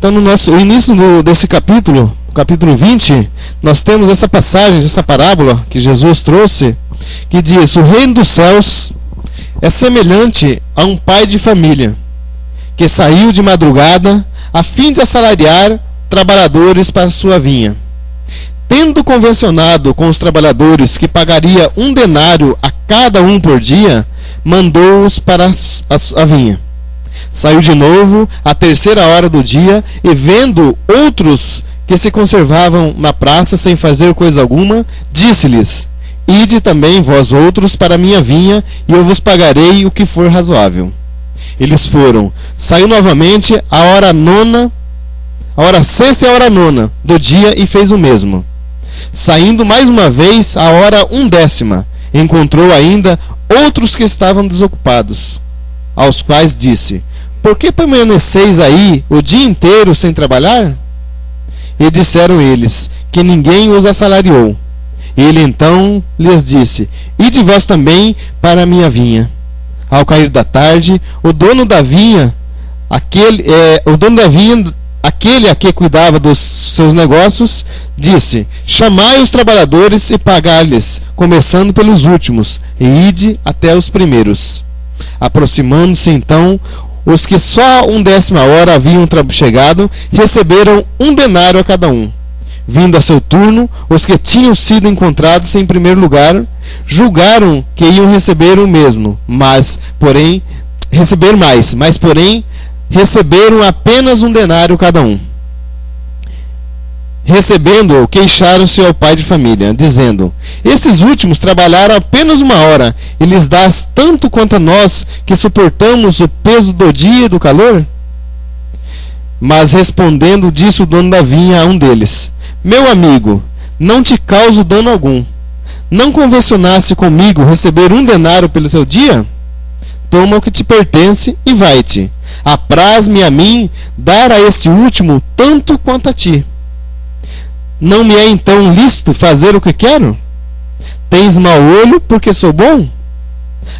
Então, no início desse capítulo 20, nós temos essa passagem, essa parábola que Jesus trouxe, que diz: o reino dos céus é semelhante a um pai de família, que saiu de madrugada a fim de assalariar trabalhadores para sua vinha. Tendo convencionado com os trabalhadores que pagaria 1 denário a cada um por dia, mandou-os para a vinha. Saiu de novo à 3ª hora do dia, e vendo outros que se conservavam na praça sem fazer coisa alguma, disse-lhes: ide também vós outros para a minha vinha, e eu vos pagarei o que for razoável. Eles foram. Saiu novamente a hora 6ª e a hora 9ª do dia, e fez o mesmo. Saindo mais uma vez a hora 1/10, encontrou ainda outros que estavam desocupados, aos quais disse: por que permaneceis aí o dia inteiro sem trabalhar? E disseram eles que ninguém os assalariou. Ele então lhes disse: ide vós também para a minha vinha. Ao cair da tarde, o dono da vinha, aquele a que cuidava dos seus negócios, disse: chamai os trabalhadores e pagai-lhes, começando pelos últimos, e ide até os primeiros. Aproximando-se então os que só 1/10 hora haviam chegado, receberam 1 denário a cada um. Vindo a seu turno, os que tinham sido encontrados em primeiro lugar julgaram que iam receber o mesmo, mas porém receberam apenas 1 denário cada um. Recebendo-o, queixaram-se ao pai de família, dizendo: esses últimos trabalharam apenas 1 hora, e lhes dás tanto quanto a nós, que suportamos o peso do dia e do calor? Mas respondendo, disse o dono da vinha a um deles: meu amigo, não te causo dano algum. Não convencionasse comigo receber 1 denário pelo teu dia? Toma o que te pertence e vai-te. Apraz-me a mim dar a esse último tanto quanto a ti. Não me é então lícito fazer o que quero? Tens mau olho porque sou bom?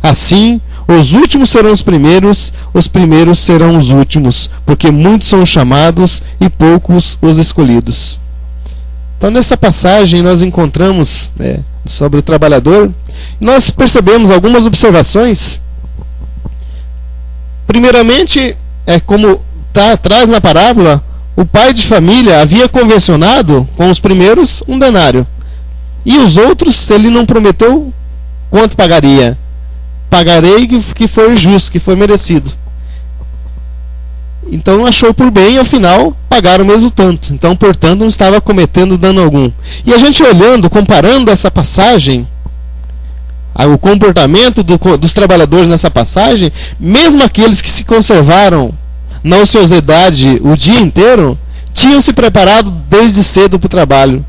Assim, os últimos serão os primeiros serão os últimos, porque muitos são chamados e poucos os escolhidos. Então, nessa passagem, nós encontramos sobre o trabalhador, nós percebemos algumas observações. Primeiramente, como está atrás na parábola, o pai de família havia convencionado com os primeiros 1 denário. E os outros, ele não prometeu quanto pagaria. Pagarei que for justo, que for merecido. Então achou por bem, ao final, pagar o mesmo tanto. Então, portanto, não estava cometendo dano algum. E a gente olhando, comparando essa passagem, o comportamento dos trabalhadores nessa passagem, mesmo aqueles que se conservaram na ociosidade o dia inteiro, tinham se preparado desde cedo para o trabalho.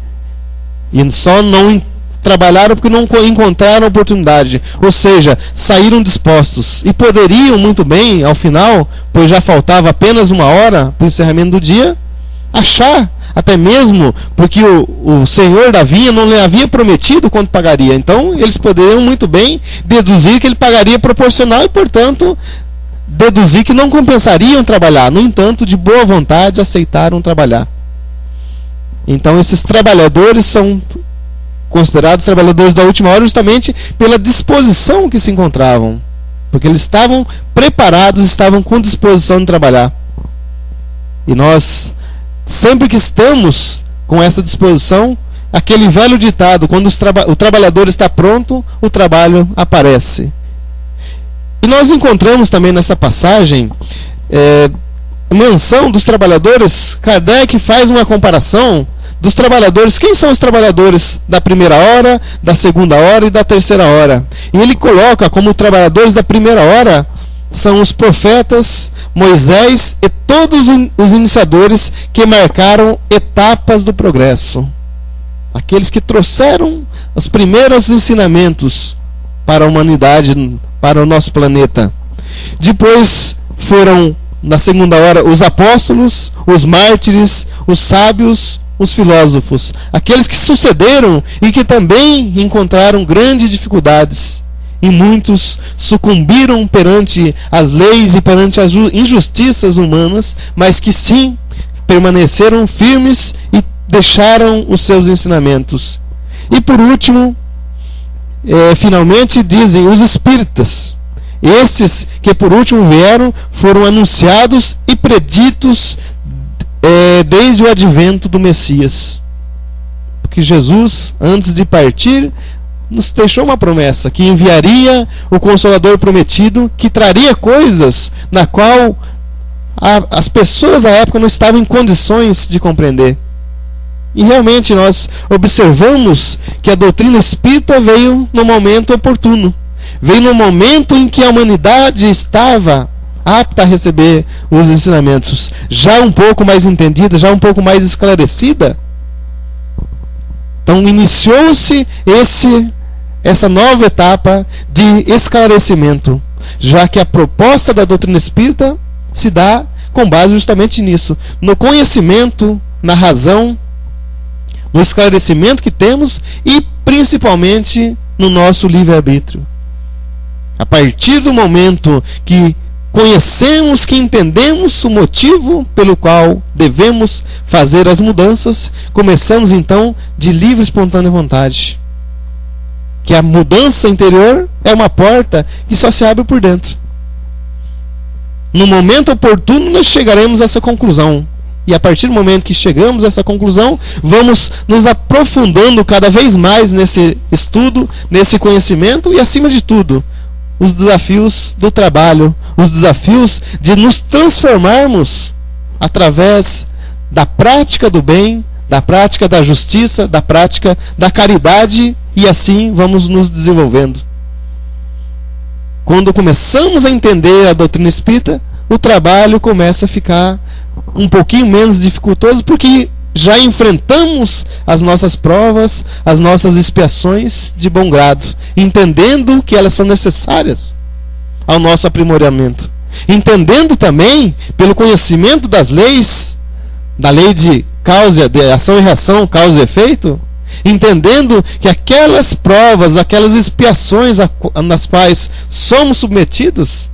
E só não trabalharam porque não encontraram oportunidade. Ou seja, saíram dispostos. E poderiam muito bem, ao final, pois já faltava apenas 1 hora para o encerramento do dia, achar, até mesmo porque o senhor da vinha não lhe havia prometido quanto pagaria. Então, eles poderiam muito bem deduzir que ele pagaria proporcional e, portanto, deduzir que não compensariam trabalhar. No entanto, de boa vontade, aceitaram trabalhar. Então, esses trabalhadores são considerados trabalhadores da última hora justamente pela disposição que se encontravam. Porque eles estavam preparados, estavam com disposição de trabalhar. E nós, sempre que estamos com essa disposição, aquele velho ditado, quando o trabalhador está pronto, o trabalho aparece. E nós encontramos também nessa passagem menção dos trabalhadores. Kardec faz uma comparação dos trabalhadores. Quem são os trabalhadores da primeira hora, da segunda hora e da terceira hora? E ele coloca como trabalhadores da primeira hora são os profetas, Moisés e todos os iniciadores que marcaram etapas do progresso. Aqueles que trouxeram os primeiros ensinamentos para a humanidade, para o nosso planeta. Depois foram, na segunda hora, os apóstolos, os mártires, os sábios, os filósofos. Aqueles que sucederam e que também encontraram grandes dificuldades. E muitos sucumbiram perante as leis e perante as injustiças humanas, mas que sim, permaneceram firmes e deixaram os seus ensinamentos. E por último, finalmente dizem os espíritas. Esses que por último vieram foram anunciados e preditos desde o advento do Messias. Porque Jesus, antes de partir, nos deixou uma promessa, que enviaria o Consolador prometido, que traria coisas na qual as pessoas da época não estavam em condições de compreender. E realmente nós observamos que a doutrina espírita veio no momento oportuno. Veio no momento em que a humanidade estava apta a receber os ensinamentos, já um pouco mais entendida, já um pouco mais esclarecida. Então iniciou-se essa nova etapa de esclarecimento, já que a proposta da doutrina espírita se dá com base justamente nisso, no conhecimento, na razão, no esclarecimento que temos e principalmente no nosso livre-arbítrio. A partir do momento que conhecemos, que entendemos o motivo pelo qual devemos fazer as mudanças, começamos então de livre e espontânea vontade. Que a mudança interior é uma porta que só se abre por dentro. No momento oportuno nós chegaremos a essa conclusão. E a partir do momento que chegamos a essa conclusão, vamos nos aprofundando cada vez mais nesse estudo, nesse conhecimento e, acima de tudo, os desafios do trabalho, os desafios de nos transformarmos através da prática do bem, da prática da justiça, da prática da caridade, e assim vamos nos desenvolvendo. Quando começamos a entender a doutrina espírita, o trabalho começa a ficar um pouquinho menos dificultoso, porque já enfrentamos as nossas provas, as nossas expiações de bom grado, entendendo que elas são necessárias ao nosso aprimoramento. Entendendo também, pelo conhecimento das leis, da lei de ação e reação, causa e efeito, entendendo que aquelas provas, aquelas expiações nas quais somos submetidos,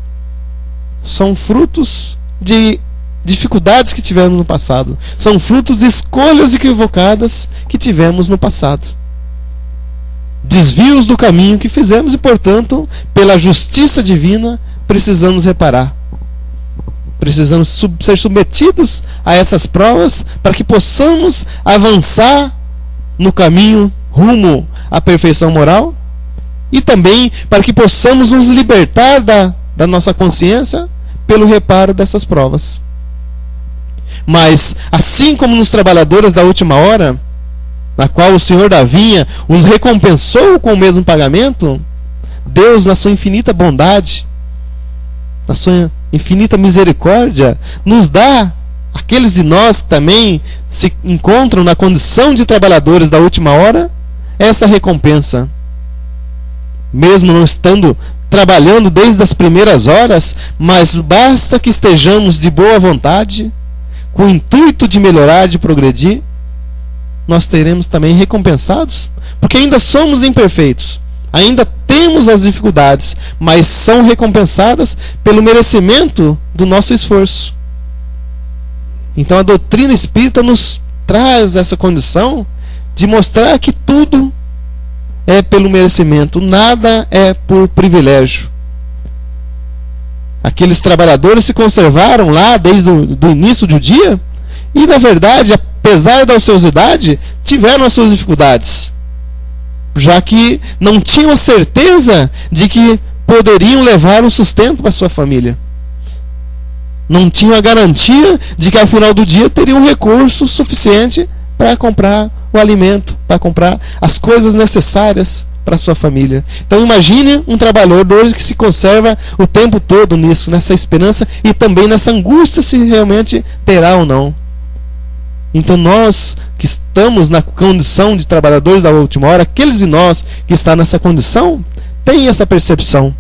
são frutos de dificuldades que tivemos no passado. São frutos de escolhas equivocadas que tivemos no passado. Desvios do caminho que fizemos e, portanto, pela justiça divina, precisamos reparar. Precisamos ser submetidos a essas provas para que possamos avançar no caminho rumo à perfeição moral e também para que possamos nos libertar da nossa consciência pelo reparo dessas provas. Mas, assim como nos trabalhadores da última hora, na qual o Senhor da vinha os recompensou com o mesmo pagamento, Deus, na sua infinita bondade, na sua infinita misericórdia, nos dá, aqueles de nós que também se encontram na condição de trabalhadores da última hora, essa recompensa. Mesmo não estando trabalhando desde as primeiras horas, mas basta que estejamos de boa vontade, com o intuito de melhorar, de progredir, nós teremos também recompensados, porque ainda somos imperfeitos, ainda temos as dificuldades, mas são recompensadas pelo merecimento do nosso esforço. Então a doutrina espírita nos traz essa condição de mostrar que tudo é pelo merecimento, nada é por privilégio. Aqueles trabalhadores se conservaram lá desde o início do dia e, na verdade, apesar da ociosidade, tiveram as suas dificuldades, já que não tinham a certeza de que poderiam levar o sustento para sua família. Não tinham a garantia de que ao final do dia teriam recurso suficiente para comprar o alimento, para comprar as coisas necessárias para a sua família. Então imagine um trabalhador que se conserva o tempo todo nisso, nessa esperança e também nessa angústia se realmente terá ou não. Então nós que estamos na condição de trabalhadores da última hora, aqueles de nós que estão nessa condição, têm essa percepção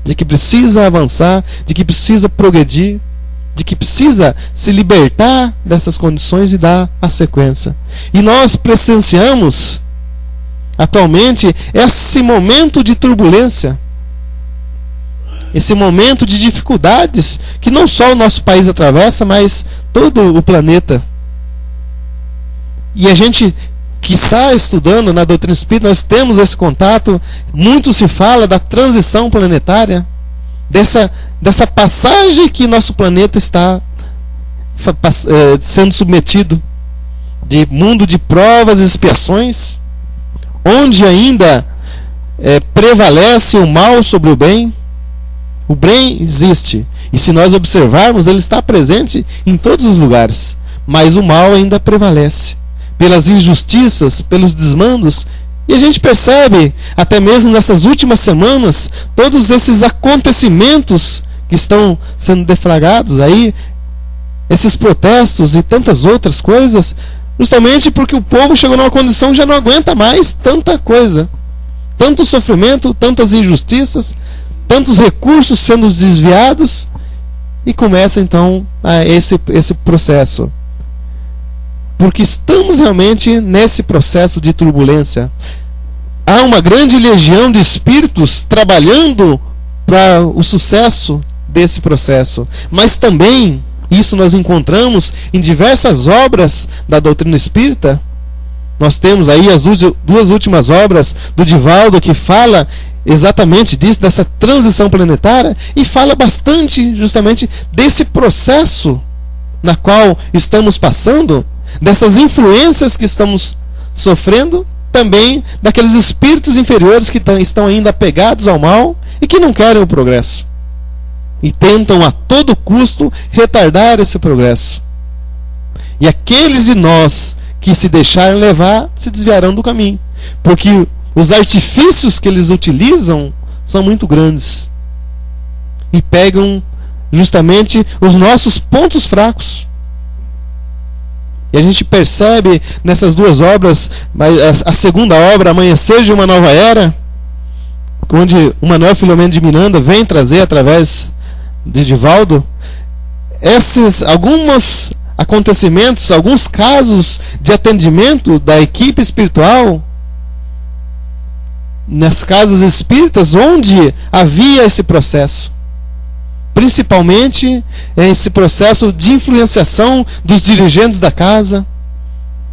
de que precisa avançar, de que precisa progredir, de que precisa se libertar dessas condições e dar a sequência. E nós presenciamos atualmente esse momento de turbulência, esse momento de dificuldades que não só o nosso país atravessa, mas todo o planeta E a gente que está estudando na doutrina espírita, nós temos esse contato. Muito se fala da transição planetária, dessa passagem que nosso planeta está sendo submetido, de mundo de provas e expiações, onde ainda prevalece o mal sobre o bem. O bem existe, e se nós observarmos, ele está presente em todos os lugares, mas o mal ainda prevalece, pelas injustiças, pelos desmandos. E a gente percebe, até mesmo nessas últimas semanas, todos esses acontecimentos que estão sendo deflagrados aí, esses protestos e tantas outras coisas, justamente porque o povo chegou numa condição que já não aguenta mais tanta coisa, tanto sofrimento, tantas injustiças, tantos recursos sendo desviados, e começa então esse processo. Porque estamos realmente nesse processo de turbulência. Há uma grande legião de espíritos trabalhando para o sucesso desse processo. Mas também, isso nós encontramos em diversas obras da doutrina espírita. Nós temos aí as duas últimas obras do Divaldo, que fala exatamente disso, dessa transição planetária, e fala bastante justamente desse processo na qual estamos passando, dessas influências que estamos sofrendo, também daqueles espíritos inferiores que estão ainda apegados ao mal e que não querem o progresso e tentam a todo custo retardar esse progresso. E aqueles de nós que se deixarem levar se desviarão do caminho, porque os artifícios que eles utilizam são muito grandes e pegam justamente os nossos pontos fracos. E a gente percebe nessas duas obras, a segunda obra, Amanhecer de uma Nova Era, onde o Manuel Filomeno de Miranda vem trazer, através de Divaldo, alguns acontecimentos, alguns casos de atendimento da equipe espiritual nas casas espíritas onde havia esse processo. Principalmente esse processo de influenciação dos dirigentes da casa,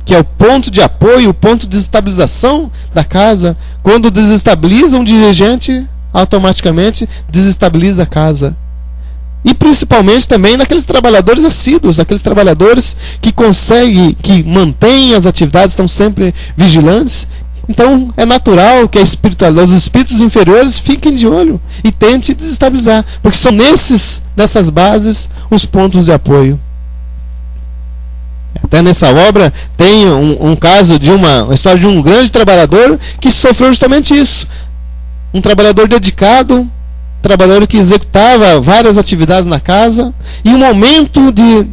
que é o ponto de apoio, o ponto de estabilização da casa. Quando desestabiliza um dirigente, automaticamente desestabiliza a casa. E principalmente também naqueles trabalhadores assíduos, aqueles trabalhadores que conseguem, que mantêm as atividades, estão sempre vigilantes. Então é natural que os espíritos inferiores fiquem de olho e tentem desestabilizar, porque são nessas bases os pontos de apoio. Até nessa obra tem um caso de uma história de um grande trabalhador que sofreu justamente isso. Um trabalhador dedicado, trabalhador que executava várias atividades na casa, e um momento de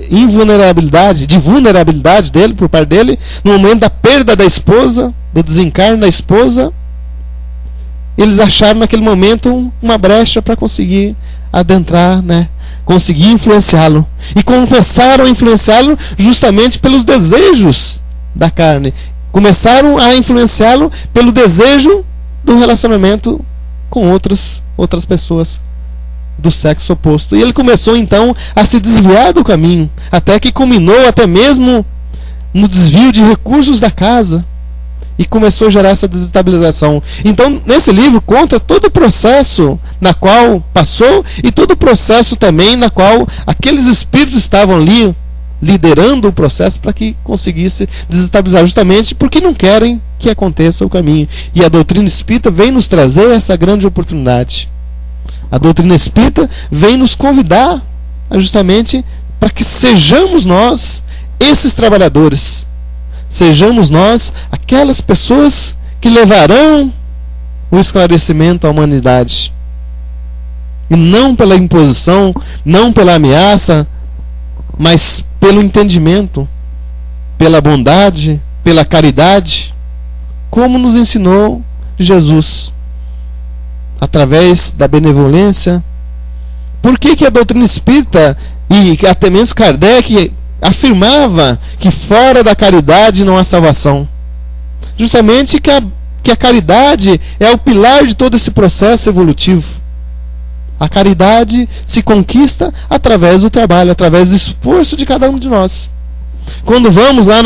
invulnerabilidade, de vulnerabilidade dele, por parte dele, no momento da perda da esposa, do desencarne da esposa, eles acharam naquele momento uma brecha para conseguir adentrar, conseguir influenciá-lo. E começaram a influenciá-lo justamente pelos desejos da carne. Começaram a influenciá-lo pelo desejo do relacionamento com outras pessoas do sexo oposto. E ele começou então a se desviar do caminho, até que culminou até mesmo no desvio de recursos da casa, e começou a gerar essa desestabilização. Então, nesse livro conta todo o processo na qual passou, e todo o processo também na qual aqueles espíritos estavam ali liderando o processo para que conseguisse desestabilizar, justamente porque não querem que aconteça o caminho. E a doutrina espírita vem nos trazer essa grande oportunidade. A doutrina espírita vem nos convidar justamente para que sejamos nós esses trabalhadores. Sejamos nós aquelas pessoas que levarão o esclarecimento à humanidade. E não pela imposição, não pela ameaça, mas pelo entendimento, pela bondade, pela caridade, como nos ensinou Jesus, através da benevolência. Por que a doutrina espírita, e até mesmo Kardec, afirmava que fora da caridade não há salvação? Justamente que a caridade é o pilar de todo esse processo evolutivo. A caridade se conquista através do trabalho, através do esforço de cada um de nós. Quando vamos lá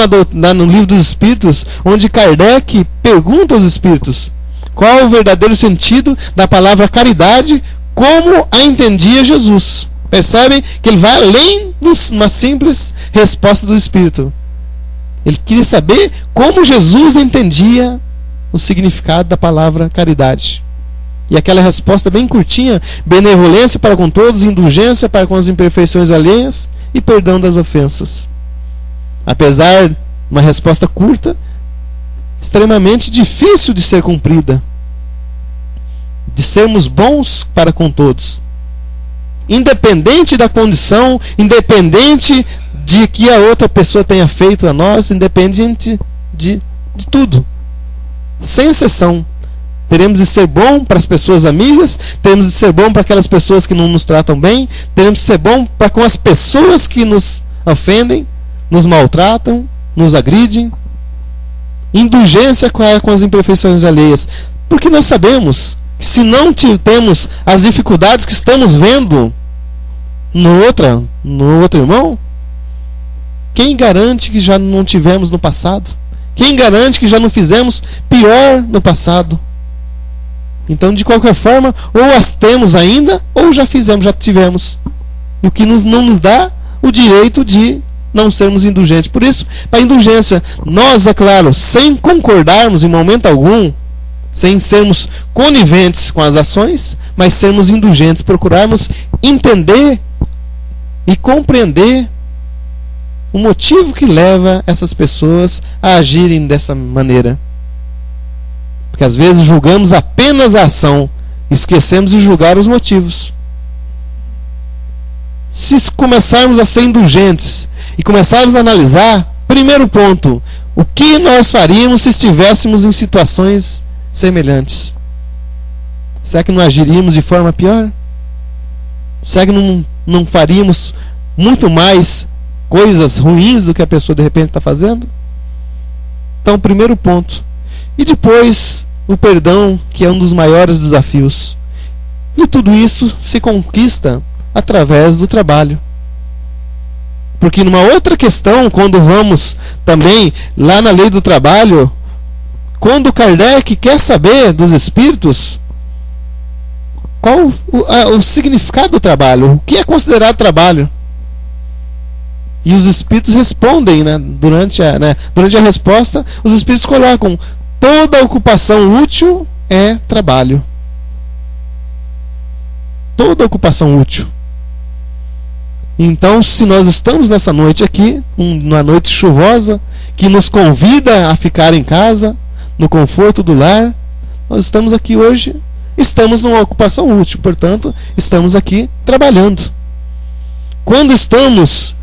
no Livro dos Espíritos, onde Kardec pergunta aos espíritos qual o verdadeiro sentido da palavra caridade, como a entendia Jesus. Percebem que ele vai além de uma simples resposta do espírito. Ele queria saber como Jesus entendia o significado da palavra caridade. E aquela resposta bem curtinha: benevolência para com todos, indulgência para com as imperfeições alheias e perdão das ofensas. Apesar de uma resposta curta, extremamente difícil de ser cumprida. De sermos bons para com todos. Independente da condição, independente de que a outra pessoa tenha feito a nós, independente de tudo. Sem exceção. Teremos de ser bom para as pessoas amigas, teremos de ser bom para aquelas pessoas que não nos tratam bem, teremos de ser bom para com as pessoas que nos ofendem, nos maltratam, nos agridem. Indulgência com as imperfeições alheias. Porque nós sabemos que se não temos as dificuldades que estamos vendo no outro irmão, quem garante que já não tivemos no passado? Quem garante que já não fizemos pior no passado? Então, de qualquer forma, ou as temos ainda, ou já fizemos, já tivemos. E o que não nos dá o direito de não sermos indulgentes. Por isso, para a indulgência, nós, é claro, sem concordarmos em momento algum, sem sermos coniventes com as ações, mas sermos indulgentes, procurarmos entender e compreender o motivo que leva essas pessoas a agirem dessa maneira. Porque às vezes julgamos apenas a ação, esquecemos de julgar os motivos. Se começarmos a ser indulgentes e começarmos a analisar, primeiro ponto, o que nós faríamos se estivéssemos em situações semelhantes? Será que não agiríamos de forma pior? Será que não faríamos muito mais coisas ruins do que a pessoa de repente está fazendo? Então, primeiro ponto. E depois, o perdão, que é um dos maiores desafios. E tudo isso se conquista através do trabalho. Porque numa outra questão, quando vamos também lá na lei do trabalho, quando Kardec quer saber dos espíritos qual o significado do trabalho, o que é considerado trabalho. E os espíritos respondem, né? Durante a resposta, os espíritos colocam: toda ocupação útil é trabalho. Toda ocupação útil. Então, se nós estamos nessa noite aqui, uma noite chuvosa, que nos convida a ficar em casa, no conforto do lar, nós estamos aqui hoje, estamos numa ocupação útil, portanto, estamos aqui trabalhando. Quando estamos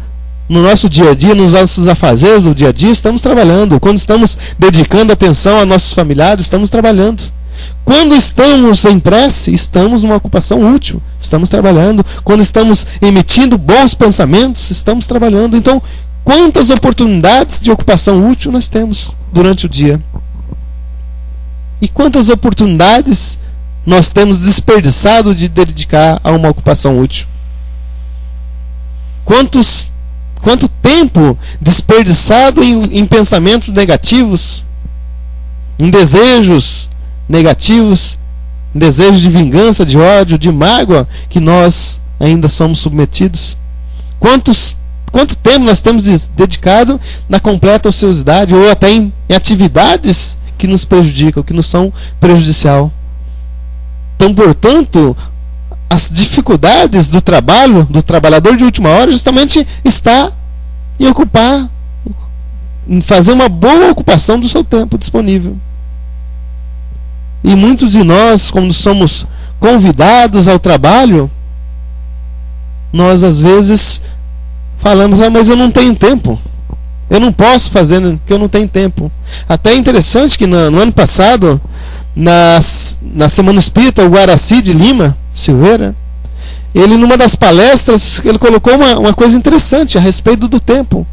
no nosso dia a dia, nos nossos afazeres do dia a dia, estamos trabalhando. Quando estamos dedicando atenção a nossos familiares, estamos trabalhando. Quando estamos em prece, estamos numa ocupação útil, estamos trabalhando. Quando estamos emitindo bons pensamentos, estamos trabalhando. Então, quantas oportunidades de ocupação útil nós temos durante o dia? E quantas oportunidades nós temos desperdiçado de dedicar a uma ocupação útil? Quanto tempo desperdiçado em pensamentos negativos, em desejos negativos, em desejos de vingança, de ódio, de mágoa, que nós ainda somos submetidos? Quanto tempo nós temos dedicado na completa ociosidade, ou até em atividades que nos prejudicam, que nos são prejudicial? Então, portanto, as dificuldades do trabalho, do trabalhador de última hora, justamente está em fazer uma boa ocupação do seu tempo disponível. E muitos de nós, quando somos convidados ao trabalho, nós às vezes falamos: mas eu não tenho tempo, eu não posso fazer porque eu não tenho tempo. Até é interessante que no ano passado, na Semana Espírita, o Guaraci de Lima Silveira, ele, numa das palestras, ele colocou uma coisa interessante a respeito do tempo.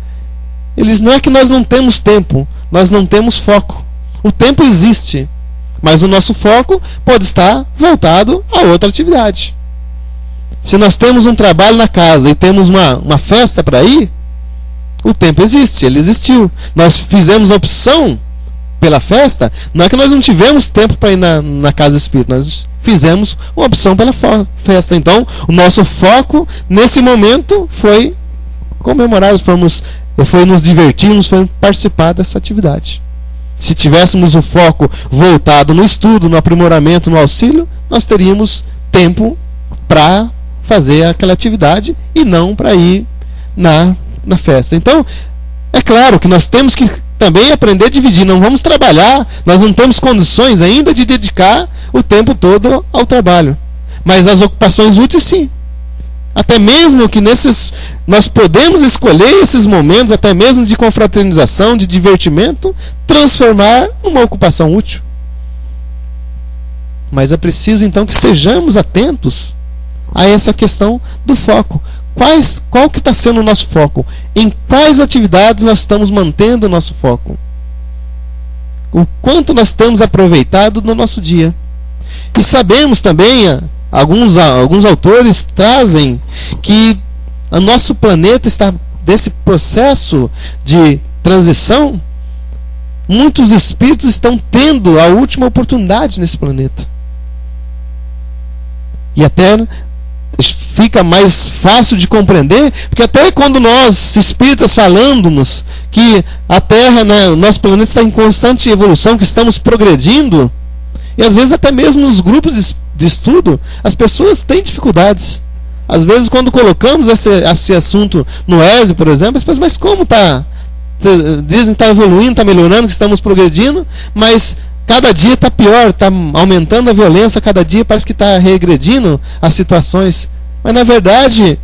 Ele diz: não é que nós não temos tempo, nós não temos foco. O tempo existe, mas o nosso foco pode estar voltado a outra atividade. Se nós temos um trabalho na casa e temos uma festa para ir, O tempo existe, ele existiu. Nós fizemos opção pela festa, não é que nós não tivemos tempo para ir na casa espírita, nós fizemos uma opção pela festa. Então, o nosso foco nesse momento foi comemorar, foi nos divertirmos, foi participar dessa atividade. Se tivéssemos o foco voltado no estudo, no aprimoramento, no auxílio, nós teríamos tempo para fazer aquela atividade e não para ir na festa. Então, é claro que nós temos que também aprender a dividir. Não vamos trabalhar, nós não temos condições ainda de dedicar o tempo todo ao trabalho. Mas as ocupações úteis, sim. Até mesmo que nós podemos escolher esses momentos, até mesmo de confraternização, de divertimento, transformar numa ocupação útil. Mas é preciso então que estejamos atentos a essa questão do foco. Qual que está sendo o nosso foco? Em quais atividades nós estamos mantendo o nosso foco? O quanto nós temos aproveitado no nosso dia? E sabemos também, alguns autores trazem que o nosso planeta está desse processo de transição. Muitos espíritos estão tendo a última oportunidade nesse planeta. E até fica mais fácil de compreender, porque até quando nós, espíritas, falamos que a Terra, né, o nosso planeta está em constante evolução, que estamos progredindo, e às vezes até mesmo nos grupos de estudo, as pessoas têm dificuldades. Às vezes quando colocamos esse assunto no ESE, por exemplo, as pessoas, mas como está? Dizem que está evoluindo, está melhorando, que estamos progredindo, mas cada dia está pior, está aumentando a violência, cada dia parece que está regredindo as situações. Mas na verdade,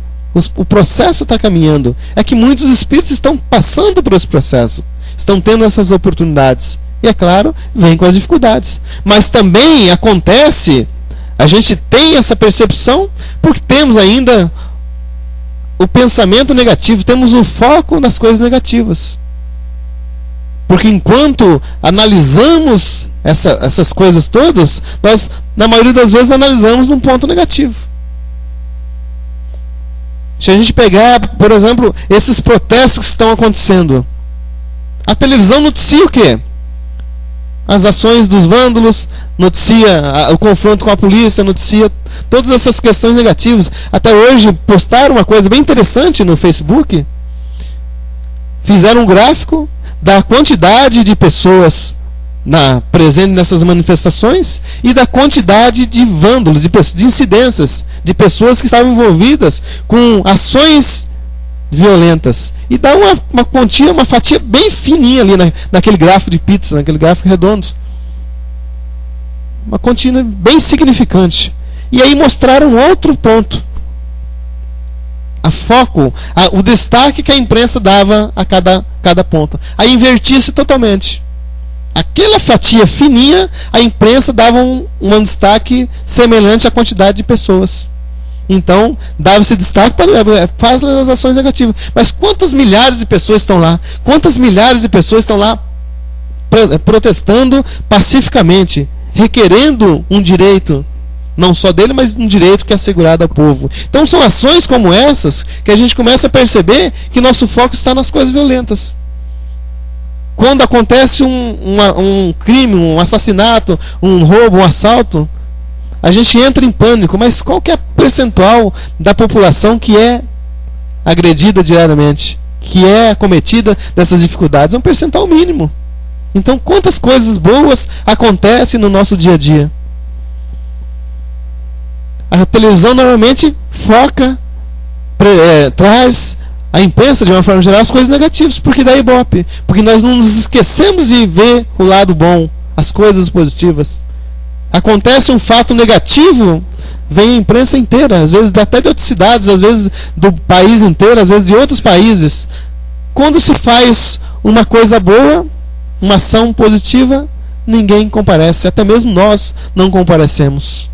o processo está caminhando. É que muitos espíritos estão passando por esse processo, estão tendo essas oportunidades. E é claro, vem com as dificuldades. Mas também acontece, a gente tem essa percepção, porque temos ainda o pensamento negativo, temos o foco nas coisas negativas. Porque enquanto analisamos essas coisas todas, nós, na maioria das vezes, analisamos num ponto negativo. Se a gente pegar, por exemplo, esses protestos que estão acontecendo, a televisão noticia o quê? As ações dos vândalos, noticia o confronto com a polícia, noticia todas essas questões negativas. Até hoje postaram uma coisa bem interessante no Facebook. Fizeram um gráfico da quantidade de pessoas presentes nessas manifestações e da quantidade de vândalos, de incidências, de pessoas que estavam envolvidas com ações violentas. E dá uma quantia, uma fatia bem fininha ali naquele gráfico de pizza, naquele gráfico redondo. Uma quantia bem significante. E aí mostraram outro ponto. O destaque que a imprensa dava a cada ponto. Aí invertia-se totalmente. Aquela fatia fininha, a imprensa dava um destaque semelhante à quantidade de pessoas. Então, dava-se destaque para as ações negativas. Mas quantas milhares de pessoas estão lá? Quantas milhares de pessoas estão lá protestando pacificamente, requerendo um direito, não só dele, mas um direito que é assegurado ao povo. Então, são ações como essas que a gente começa a perceber que nosso foco está nas coisas violentas. Quando acontece um crime, um assassinato, um roubo, um assalto, a gente entra em pânico. Mas qual que é a percentual da população que é agredida diariamente, que é acometida dessas dificuldades? É um percentual mínimo. Então, quantas coisas boas acontecem no nosso dia a dia? A televisão normalmente foca, traz a imprensa, de uma forma geral, as coisas negativas, porque dá ibope. Porque nós não nos esquecemos de ver o lado bom, as coisas positivas. Acontece um fato negativo, vem a imprensa inteira, às vezes até de outras cidades, às vezes do país inteiro, às vezes de outros países. Quando se faz uma coisa boa, uma ação positiva, ninguém comparece, até mesmo nós não comparecemos.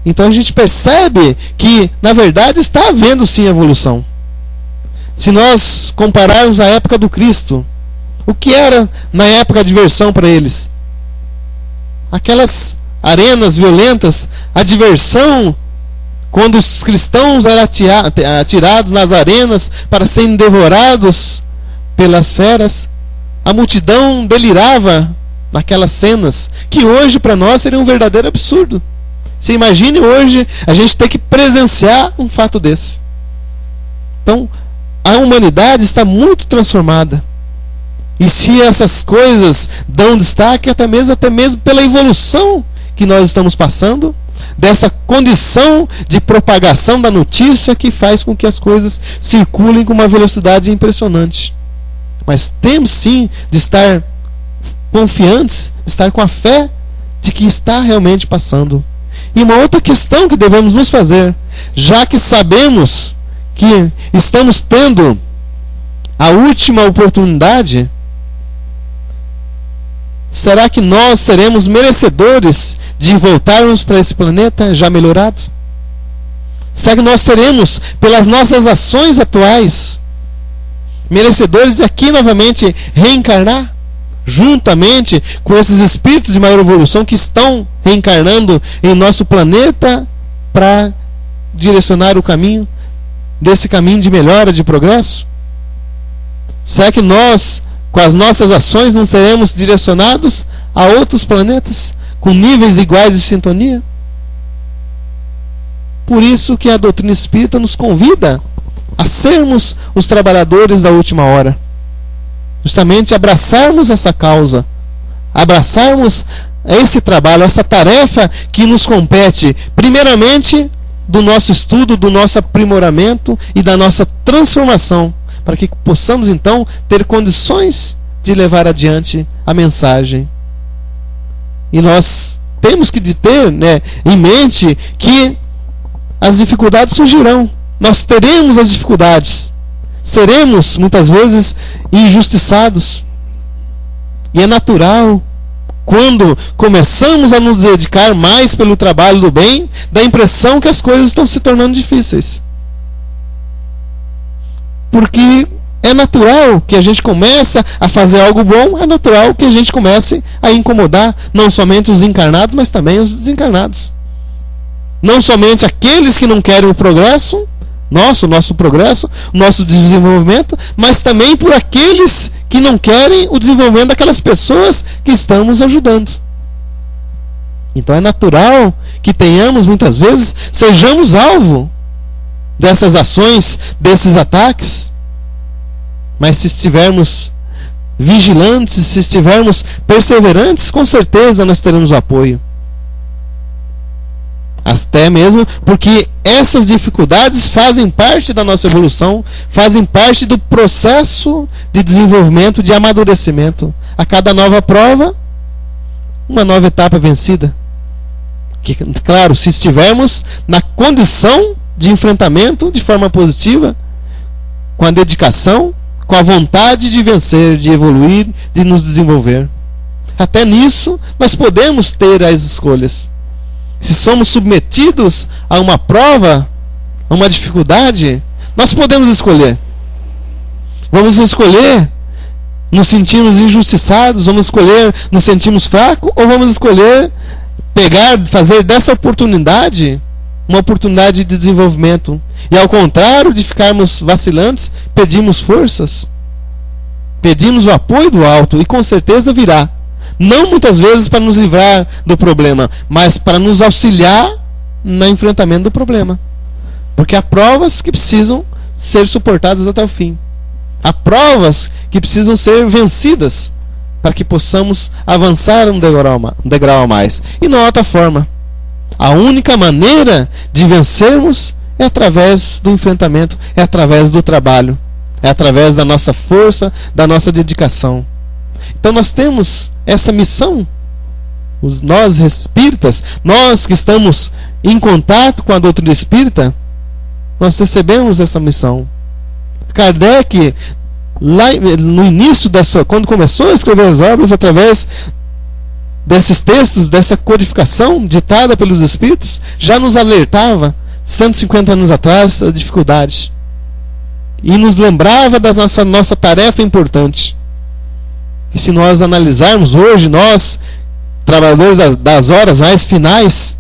Então a gente percebe que, na verdade, está havendo sim evolução. Se nós compararmos a época do Cristo, o que era na época a diversão para eles? Aquelas arenas violentas, a diversão quando os cristãos eram atirados nas arenas para serem devorados pelas feras, a multidão delirava naquelas cenas, que hoje para nós seria um verdadeiro absurdo. Você imagine hoje a gente ter que presenciar um fato desse. Então, a humanidade está muito transformada. E se essas coisas dão destaque, até mesmo pela evolução que nós estamos passando, dessa condição de propagação da notícia que faz com que as coisas circulem com uma velocidade impressionante. Mas temos sim de estar confiantes, estar com a fé de que está realmente passando. E uma outra questão que devemos nos fazer, já que sabemos que estamos tendo a última oportunidade, será que nós seremos merecedores de voltarmos para esse planeta já melhorado? Será que nós seremos, pelas nossas ações atuais, merecedores de aqui novamente reencarnar? Juntamente com esses espíritos de maior evolução que estão reencarnando em nosso planeta para direcionar o caminho, desse caminho de melhora, de progresso? Será que nós, com as nossas ações, não seremos direcionados a outros planetas com níveis iguais de sintonia? Por isso que a doutrina espírita nos convida a sermos os trabalhadores da última hora. Justamente abraçarmos essa causa, abraçarmos esse trabalho, essa tarefa que nos compete, primeiramente do nosso estudo, do nosso aprimoramento e da nossa transformação, para que possamos então ter condições de levar adiante a mensagem. E nós temos que ter, em mente que as dificuldades surgirão. Nós teremos as dificuldades. Seremos, muitas vezes, injustiçados. E é natural, quando começamos a nos dedicar mais pelo trabalho do bem, dá a impressão que as coisas estão se tornando difíceis. Porque é natural que a gente comece a fazer algo bom, é natural que a gente comece a incomodar não somente os encarnados, mas também os desencarnados. Não somente aqueles que não querem o progresso, nosso progresso, nosso desenvolvimento, mas também por aqueles que não querem o desenvolvimento daquelas pessoas que estamos ajudando. Então é natural que tenhamos, muitas vezes, sejamos alvo dessas ações, desses ataques. Mas se estivermos vigilantes, se estivermos perseverantes, com certeza nós teremos o apoio. Até mesmo porque essas dificuldades fazem parte da nossa evolução, fazem parte do processo de desenvolvimento, de amadurecimento. A cada nova prova, uma nova etapa vencida. Que, claro, se estivermos na condição de enfrentamento de forma positiva, com a dedicação, com a vontade de vencer, de evoluir, de nos desenvolver. Até nisso, nós podemos ter as escolhas. Se somos submetidos a uma prova, a uma dificuldade, nós podemos escolher. Vamos escolher nos sentirmos injustiçados, vamos escolher nos sentirmos fracos, ou vamos escolher fazer dessa oportunidade uma oportunidade de desenvolvimento. E ao contrário de ficarmos vacilantes, pedimos forças, pedimos o apoio do alto, e com certeza virá. Não muitas vezes para nos livrar do problema, mas para nos auxiliar no enfrentamento do problema. Porque há provas que precisam ser suportadas até o fim. Há provas que precisam ser vencidas para que possamos avançar um degrau a mais. E não há outra forma. A única maneira de vencermos é através do enfrentamento, é através do trabalho, é através da nossa força, da nossa dedicação. Então nós temos essa missão, nós espíritas, nós que estamos em contato com a doutrina espírita, nós recebemos essa missão. Kardec, lá no início quando começou a escrever as obras, através desses textos, dessa codificação ditada pelos espíritos, já nos alertava 150 anos atrás da dificuldade e nos lembrava da nossa tarefa importante. E se nós analisarmos hoje, nós, trabalhadores das horas mais finais,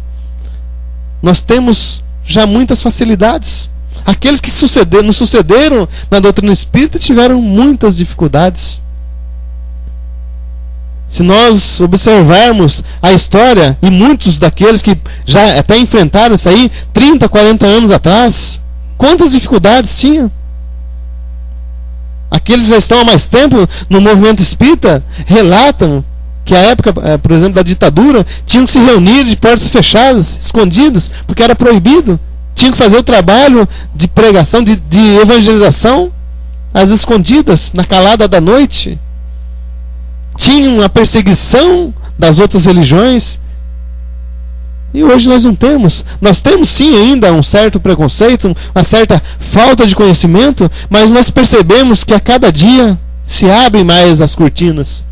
nós temos já muitas facilidades. Aqueles que nos sucederam na doutrina espírita tiveram muitas dificuldades. Se nós observarmos a história, e muitos daqueles que já até enfrentaram isso aí 30, 40 anos atrás, quantas dificuldades tinham? Aqueles que já estão há mais tempo no movimento espírita relatam que a época, por exemplo, da ditadura, tinham que se reunir de portas fechadas, escondidas, porque era proibido. Tinham que fazer o trabalho de pregação, de evangelização, às escondidas, na calada da noite. Tinham a perseguição das outras religiões. E hoje nós não temos. Nós temos sim ainda um certo preconceito, uma certa falta de conhecimento, mas nós percebemos que a cada dia se abrem mais as cortinas.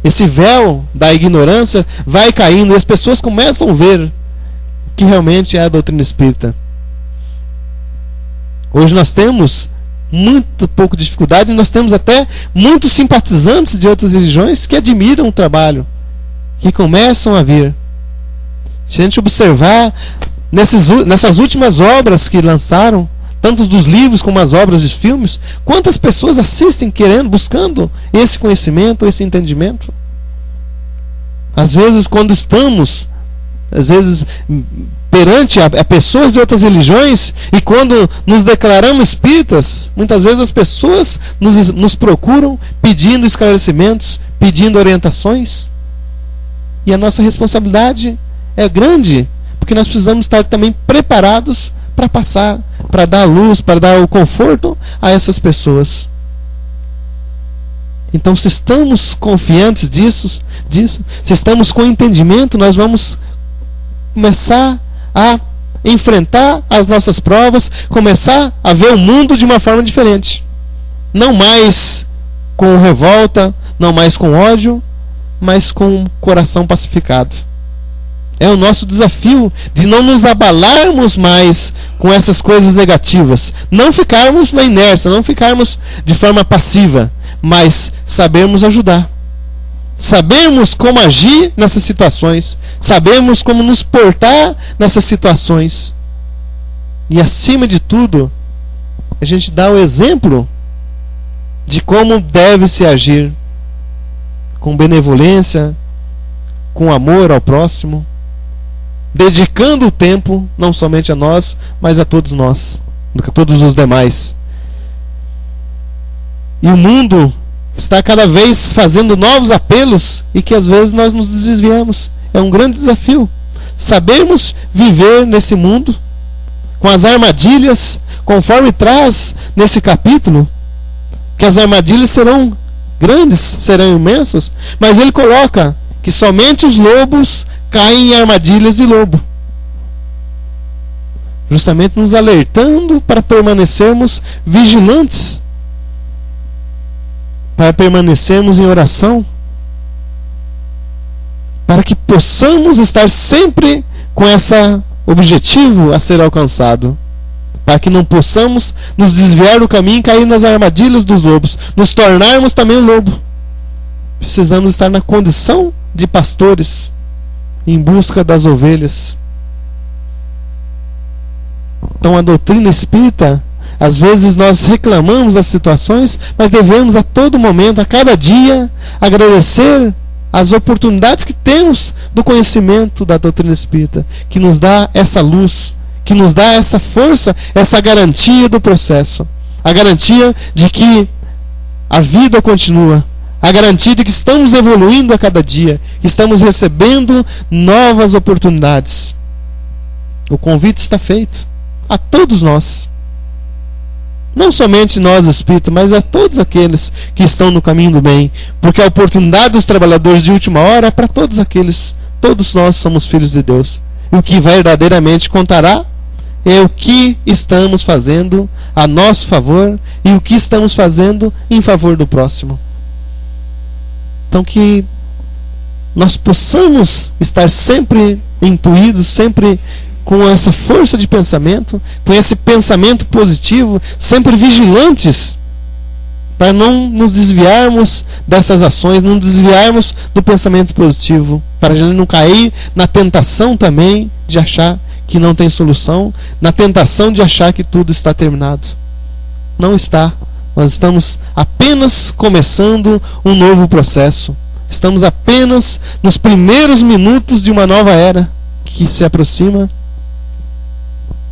Esse véu da ignorância vai caindo e as pessoas começam a ver o que realmente é a doutrina espírita. Hoje nós temos muito pouco de dificuldade e nós temos até muitos simpatizantes de outras religiões que admiram o trabalho, que começam a vir. Se a gente observar nessas últimas obras que lançaram, tanto dos livros como as obras de filmes, quantas pessoas assistem buscando esse conhecimento, esse entendimento? Às vezes, quando estamos perante a pessoas de outras religiões, e quando nos declaramos espíritas, muitas vezes as pessoas nos procuram pedindo esclarecimentos, pedindo orientações, e a nossa responsabilidade é grande, porque nós precisamos estar também preparados para passar, para dar luz, para dar o conforto a essas pessoas. Então, se estamos confiantes disso, se estamos com entendimento, nós vamos começar a enfrentar as nossas provas, começar a ver o mundo de uma forma diferente. Não mais com revolta, não mais com ódio, mas com o coração pacificado. É o nosso desafio de não nos abalarmos mais com essas coisas negativas. Não ficarmos na inércia, não ficarmos de forma passiva, mas sabermos ajudar. Sabemos como agir nessas situações. Sabemos como nos portar nessas situações. E acima de tudo, a gente dá o exemplo de como deve se agir. Com benevolência, com amor ao próximo. Dedicando o tempo, não somente a nós, mas a todos nós. A todos os demais. E o mundo está cada vez fazendo novos apelos e que às vezes nós nos desviamos. É um grande desafio. Sabermos viver nesse mundo com as armadilhas, conforme traz nesse capítulo, que as armadilhas serão grandes, serão imensas, mas ele coloca que somente os lobos caem em armadilhas de lobo. Justamente nos alertando para permanecermos vigilantes, para permanecermos em oração, para que possamos estar sempre com esse objetivo a ser alcançado, para que não possamos nos desviar do caminho e cair nas armadilhas dos lobos, nos tornarmos também um lobo. Precisamos estar na condição de pastores, em busca das ovelhas. Então a doutrina espírita, às vezes nós reclamamos das situações, mas devemos a todo momento, a cada dia, agradecer as oportunidades que temos do conhecimento da doutrina espírita, que nos dá essa luz, que nos dá essa força, essa garantia do processo, a garantia de que a vida continua, a garantia de que estamos evoluindo a cada dia, que estamos recebendo novas oportunidades. O convite está feito a todos nós. Não somente nós espíritas, mas a todos aqueles que estão no caminho do bem. Porque a oportunidade dos trabalhadores de última hora é para todos aqueles. Todos nós somos filhos de Deus. E o que verdadeiramente contará é o que estamos fazendo a nosso favor e o que estamos fazendo em favor do próximo. Então que nós possamos estar sempre intuídos, sempre com essa força de pensamento, com esse pensamento positivo, sempre vigilantes, para não nos desviarmos dessas ações, não desviarmos do pensamento positivo, para a gente não cair na tentação também de achar que não tem solução, na tentação de achar que tudo está terminado. Não está. Nós estamos apenas começando um novo processo. Estamos apenas nos primeiros minutos de uma nova era que se aproxima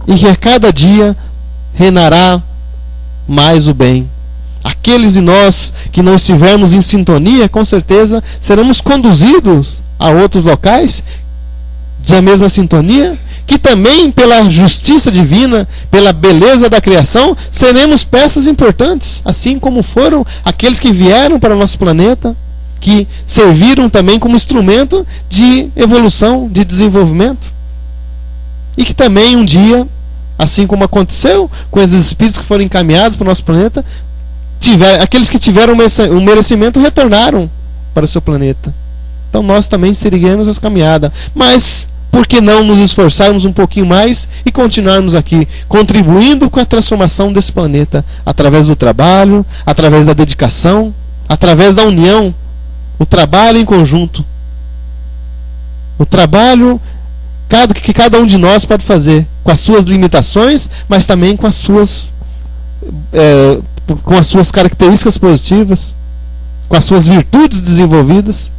e que a cada dia reinará mais o bem. Aqueles de nós que não estivermos em sintonia, com certeza seremos conduzidos a outros locais da mesma sintonia, que também pela justiça divina, pela beleza da criação, seremos peças importantes, assim como foram aqueles que vieram para o nosso planeta, que serviram também como instrumento de evolução, de desenvolvimento, e que também um dia, assim como aconteceu com esses espíritos que foram encaminhados para o nosso planeta, aqueles que tiveram um merecimento retornaram para o seu planeta. Então nós também seguiremos essa caminhada. Mas por que não nos esforçarmos um pouquinho mais e continuarmos aqui, contribuindo com a transformação desse planeta, através do trabalho, através da dedicação, através da união, o trabalho em conjunto. O trabalho que cada um de nós pode fazer, com as suas limitações, mas também com as suas características positivas, com as suas virtudes desenvolvidas,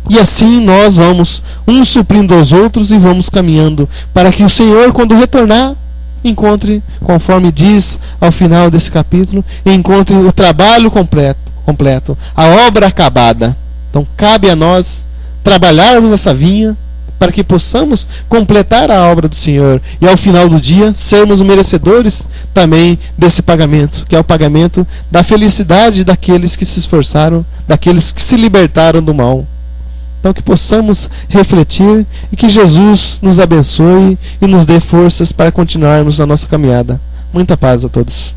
e assim nós vamos uns suprindo aos outros e vamos caminhando para que o Senhor, quando retornar, encontre, conforme diz ao final desse capítulo, encontre o trabalho completo, a obra acabada. Então cabe a nós trabalharmos essa vinha para que possamos completar a obra do Senhor e ao final do dia sermos merecedores também desse pagamento, que é o pagamento da felicidade daqueles que se esforçaram, daqueles que se libertaram do mal. Então que possamos refletir e que Jesus nos abençoe e nos dê forças para continuarmos a nossa caminhada. Muita paz a todos.